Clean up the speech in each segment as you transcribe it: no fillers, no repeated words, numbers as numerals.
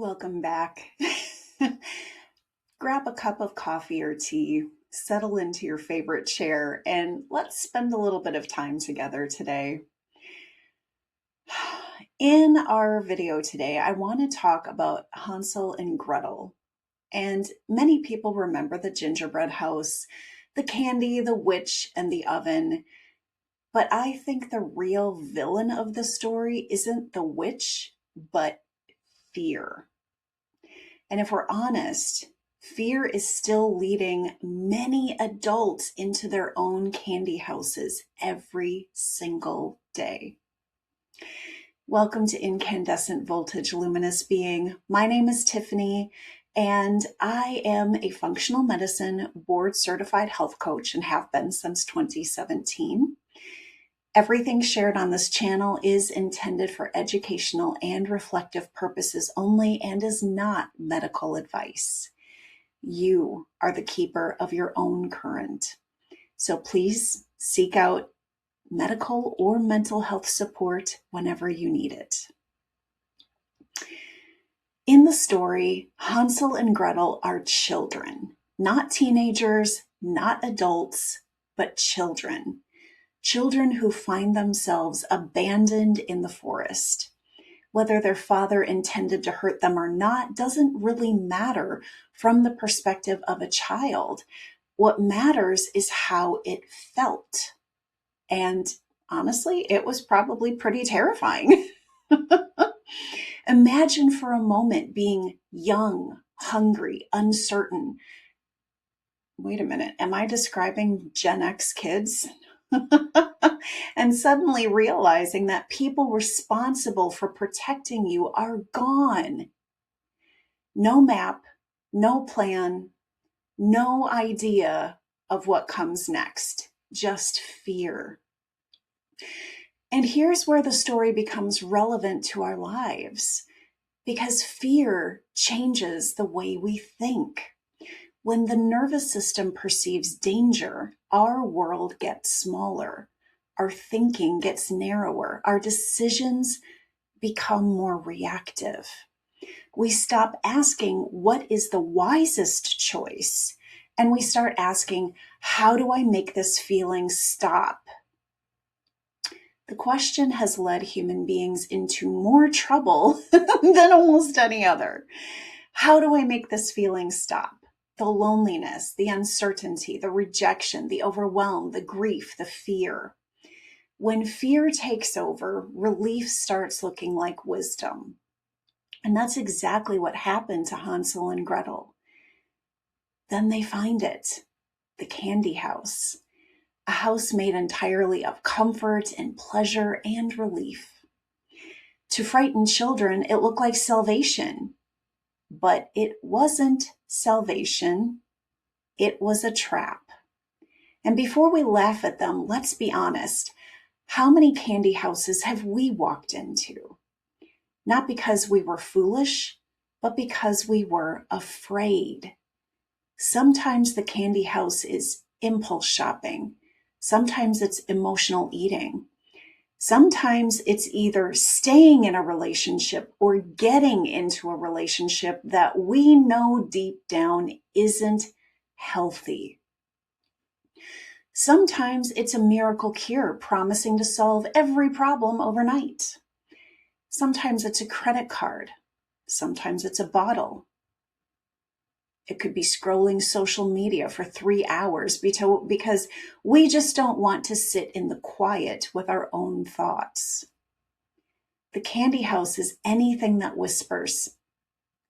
Welcome back. Grab a cup of coffee or tea, settle into your favorite chair, and let's spend a little bit of time together today. In our video today, I want to talk about Hansel and Gretel. And many people remember the gingerbread house, the candy, the witch, and the oven. But I think the real villain of the story isn't the witch, but fear. And if we're honest, fear is still leading many adults into their own candy houses every single day. Welcome to Incandescent Voltage Luminous Being. My name is Tiffany, and I am a functional medicine board certified health coach and have been since 2017. Everything shared on this channel is intended for educational and reflective purposes only and is not medical advice. You are the keeper of your own current. So please seek out medical or mental health support whenever you need it. In the story, Hansel and Gretel are children, not teenagers, not adults, but children. Children who find themselves abandoned in the forest. Whether their father intended to hurt them or not doesn't really matter from the perspective of a child. What matters is how it felt. And honestly, it was probably pretty terrifying. Imagine for a moment being young, hungry, uncertain. Wait a minute, am I describing Gen X kids? And suddenly realizing that people responsible for protecting you are gone. No map, no plan, no idea of what comes next, just fear. And here's where the story becomes relevant to our lives, because fear changes the way we think. When the nervous system perceives danger, our world gets smaller, our thinking gets narrower, our decisions become more reactive. We stop asking, what is the wisest choice? And we start asking, how do I make this feeling stop? The question has led human beings into more trouble than almost any other. How do I make this feeling stop? The loneliness, the uncertainty, the rejection, the overwhelm, the grief, the fear. When fear takes over, relief starts looking like wisdom. And that's exactly what happened to Hansel and Gretel. Then they find it, the candy house, a house made entirely of comfort and pleasure and relief. To frightened children, it looked like salvation. But it wasn't salvation, it was a trap. And before we laugh at them, let's be honest. How many candy houses have we walked into? Not because we were foolish, but because we were afraid. Sometimes the candy house is impulse shopping. Sometimes it's emotional eating. Sometimes it's either staying in a relationship or getting into a relationship that we know deep down isn't healthy. Sometimes it's a miracle cure promising to solve every problem overnight. Sometimes it's a credit card. Sometimes it's a bottle. It could be scrolling social media for 3 hours because we just don't want to sit in the quiet with our own thoughts. The candy house is anything that whispers,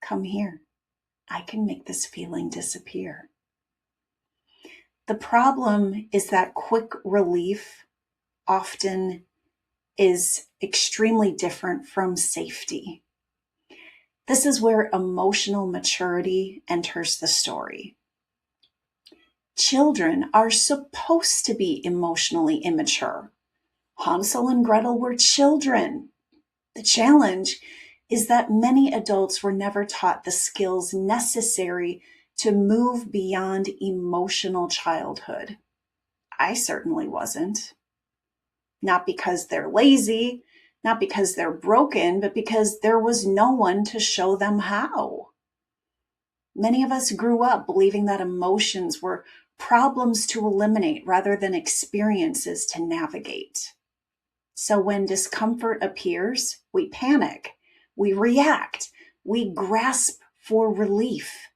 "Come here, I can make this feeling disappear." The problem is that quick relief often is extremely different from safety. This is where emotional maturity enters the story. Children are supposed to be emotionally immature. Hansel and Gretel were children. The challenge is that many adults were never taught the skills necessary to move beyond emotional childhood. I certainly wasn't. Not because they're lazy, not because they're broken, but because there was no one to show them how. Many of us grew up believing that emotions were problems to eliminate rather than experiences to navigate. So when discomfort appears, we panic, we react, we grasp for relief.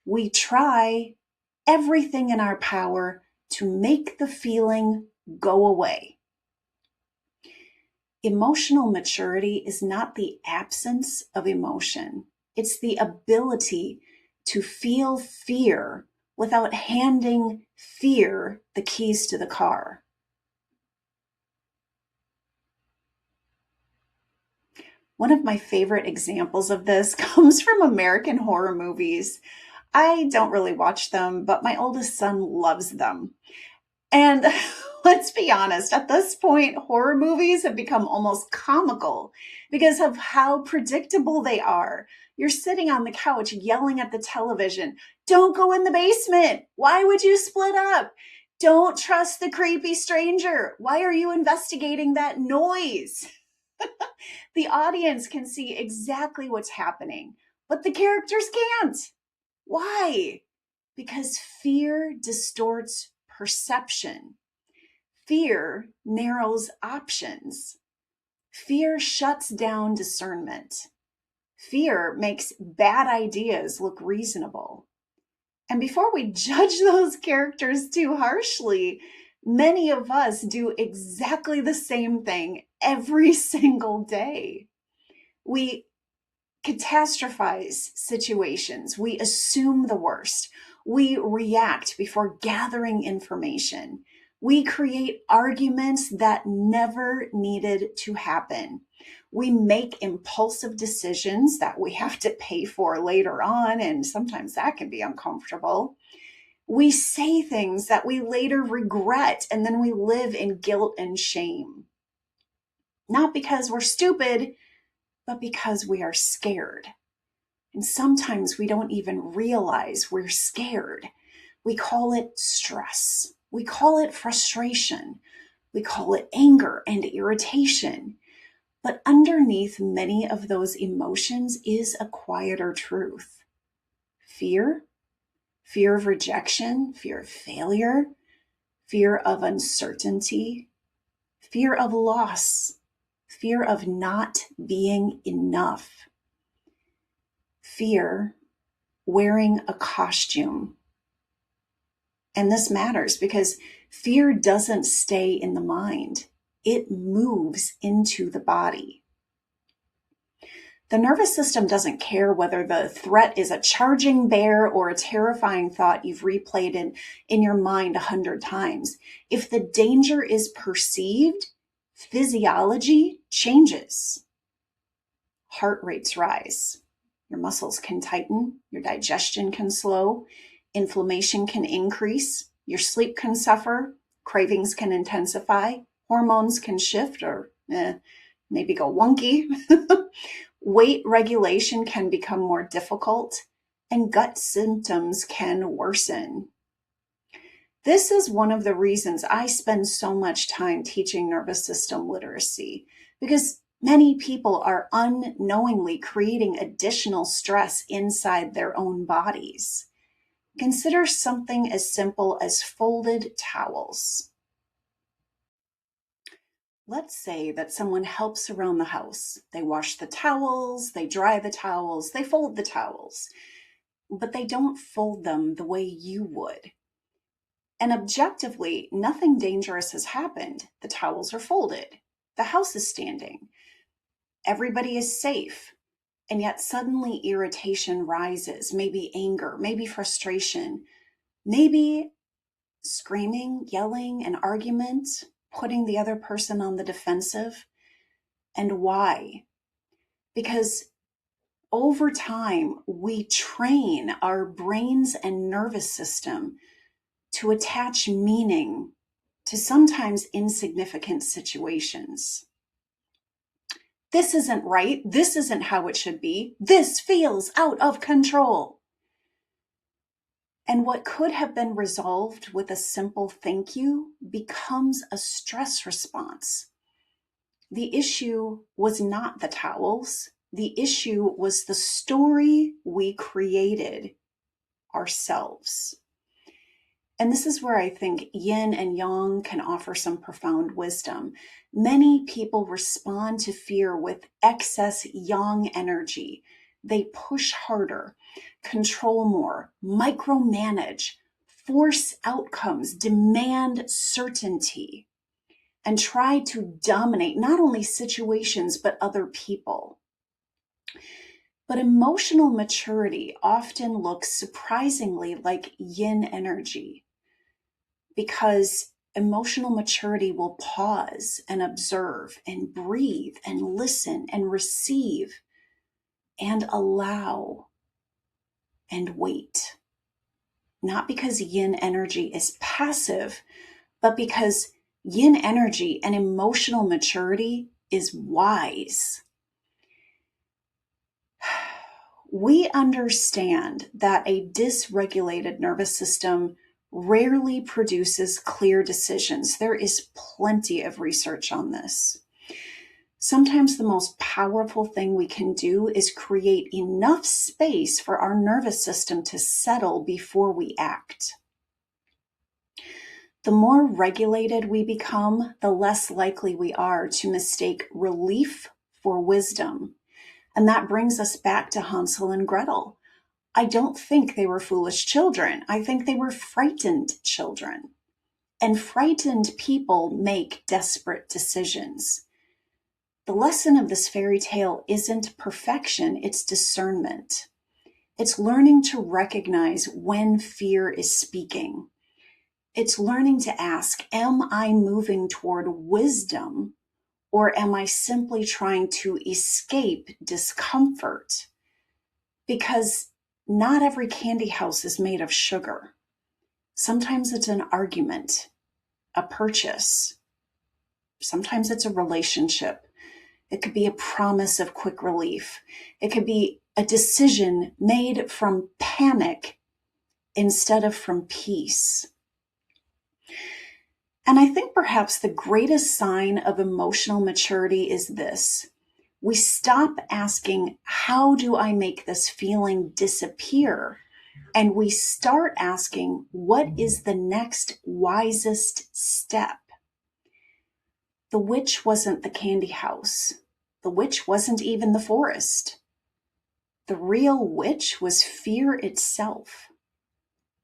We try everything in our power to make the feeling go away. Emotional maturity is not the absence of emotion. It's the ability to feel fear without handing fear the keys to the car. One of my favorite examples of this comes from American horror movies. I don't really watch them, but my oldest son loves them. And let's be honest, at this point, horror movies have become almost comical because of how predictable they are. You're sitting on the couch yelling at the television, "Don't go in the basement. Why would you split up? Don't trust the creepy stranger. Why are you investigating that noise?" The audience can see exactly what's happening, but the characters can't. Why? Because fear distorts perception. Fear narrows options. Fear shuts down discernment. Fear makes bad ideas look reasonable. And before we judge those characters too harshly, many of us do exactly the same thing every single day. We catastrophize situations. We assume the worst. We react before gathering information. We create arguments that never needed to happen. We make impulsive decisions that we have to pay for later on, and sometimes that can be uncomfortable. We say things that we later regret, and then we live in guilt and shame. Not because we're stupid, but because we are scared. And sometimes we don't even realize we're scared. We call it stress. We call it frustration. We call it anger and irritation. But underneath many of those emotions is a quieter truth. Fear, fear of rejection, fear of failure, fear of uncertainty, fear of loss, fear of not being enough, fear wearing a costume. And this matters because fear doesn't stay in the mind. It moves into the body. The nervous system doesn't care whether the threat is a charging bear or a terrifying thought you've replayed in your mind 100 times. If the danger is perceived, physiology changes. Heart rates rise. Your muscles can tighten. Your digestion can slow. Inflammation can increase. Your sleep can suffer. Cravings can intensify. Hormones can shift or maybe go wonky. Weight regulation can become more difficult, and gut symptoms can worsen. This is one of the reasons I spend so much time teaching nervous system literacy, because many people are unknowingly creating additional stress inside their own bodies. Consider something as simple as folded towels. Let's say that someone helps around the house. They wash the towels, they dry the towels, they fold the towels, but they don't fold them the way you would. And objectively, nothing dangerous has happened. The towels are folded. The house is standing. Everybody is safe. And yet suddenly irritation rises, maybe anger, maybe frustration, maybe screaming, yelling, an argument, putting the other person on the defensive. And why? Because over time, we train our brains and nervous system to attach meaning to sometimes insignificant situations. This isn't right. This isn't how it should be. This feels out of control. And what could have been resolved with a simple thank you becomes a stress response. The issue was not the towels. The issue was the story we created ourselves. And this is where I think yin and yang can offer some profound wisdom. Many people respond to fear with excess yang energy. They push harder, control more, micromanage, force outcomes, demand certainty, and try to dominate not only situations but other people. But emotional maturity often looks surprisingly like yin energy, because emotional maturity will pause and observe and breathe and listen and receive and allow and wait. Not because yin energy is passive, but because yin energy and emotional maturity is wise. We understand that a dysregulated nervous system rarely produces clear decisions. There is plenty of research on this. Sometimes the most powerful thing we can do is create enough space for our nervous system to settle before we act. The more regulated we become, the less likely we are to mistake relief for wisdom. And that brings us back to Hansel and Gretel. I don't think they were foolish children. I think they were frightened children. And frightened people make desperate decisions. The lesson of this fairy tale isn't perfection, it's discernment. It's learning to recognize when fear is speaking. It's learning to ask, am I moving toward wisdom, or am I simply trying to escape discomfort? Because not every candy house is made of sugar. Sometimes it's an argument, a purchase. Sometimes it's a relationship. It could be a promise of quick relief. It could be a decision made from panic instead of from peace. And I think perhaps the greatest sign of emotional maturity is this. We stop asking, how do I make this feeling disappear? And we start asking, what is the next wisest step? The witch wasn't the candy house. The witch wasn't even the forest. The real witch was fear itself.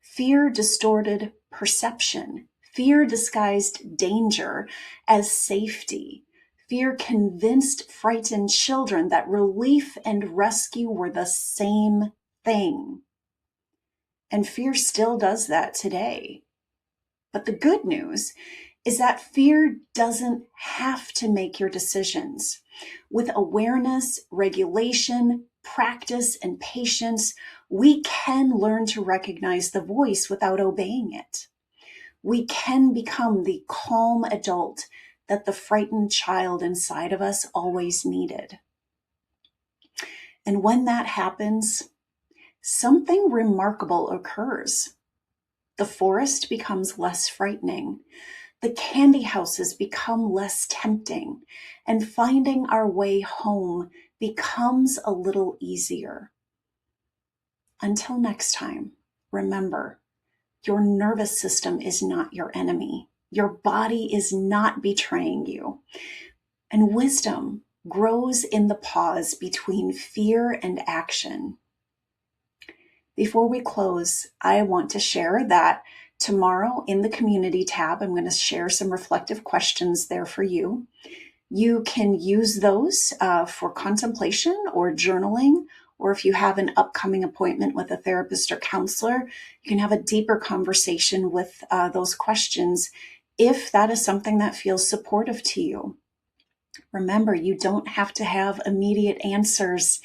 Fear distorted perception. Fear disguised danger as safety. Fear convinced frightened children that relief and rescue were the same thing. And fear still does that today. But the good news is that fear doesn't have to make your decisions. With awareness, regulation, practice, and patience, we can learn to recognize the voice without obeying it. We can become the calm adult that the frightened child inside of us always needed. And when that happens, something remarkable occurs. The forest becomes less frightening. The candy houses become less tempting, and finding our way home becomes a little easier. Until next time, remember, your nervous system is not your enemy. Your body is not betraying you. And wisdom grows in the pause between fear and action. Before we close, I want to share that tomorrow in the community tab, I'm going to share some reflective questions there for you. You can use those for contemplation or journaling, or if you have an upcoming appointment with a therapist or counselor, you can have a deeper conversation with those questions if that is something that feels supportive to you. Remember, you don't have to have immediate answers,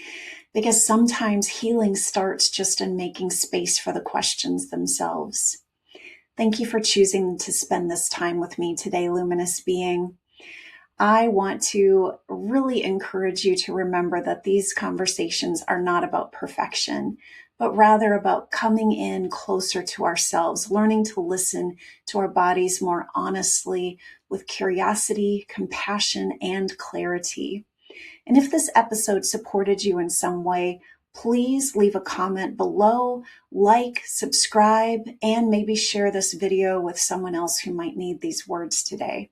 because sometimes healing starts just in making space for the questions themselves. Thank you for choosing to spend this time with me today, luminous being. I want to really encourage you to remember that these conversations are not about perfection, but rather about coming in closer to ourselves, learning to listen to our bodies more honestly with curiosity, compassion, and clarity. And if this episode supported you in some way, please leave a comment below, like, subscribe, and maybe share this video with someone else who might need these words today.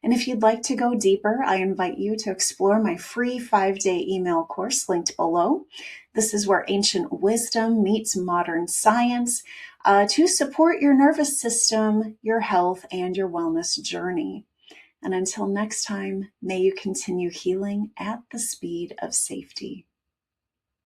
And if you'd like to go deeper, I invite you to explore my free 5-day email course linked below. This is where ancient wisdom meets modern science to support your nervous system, your health, and your wellness journey. And until next time, may you continue healing at the speed of safety.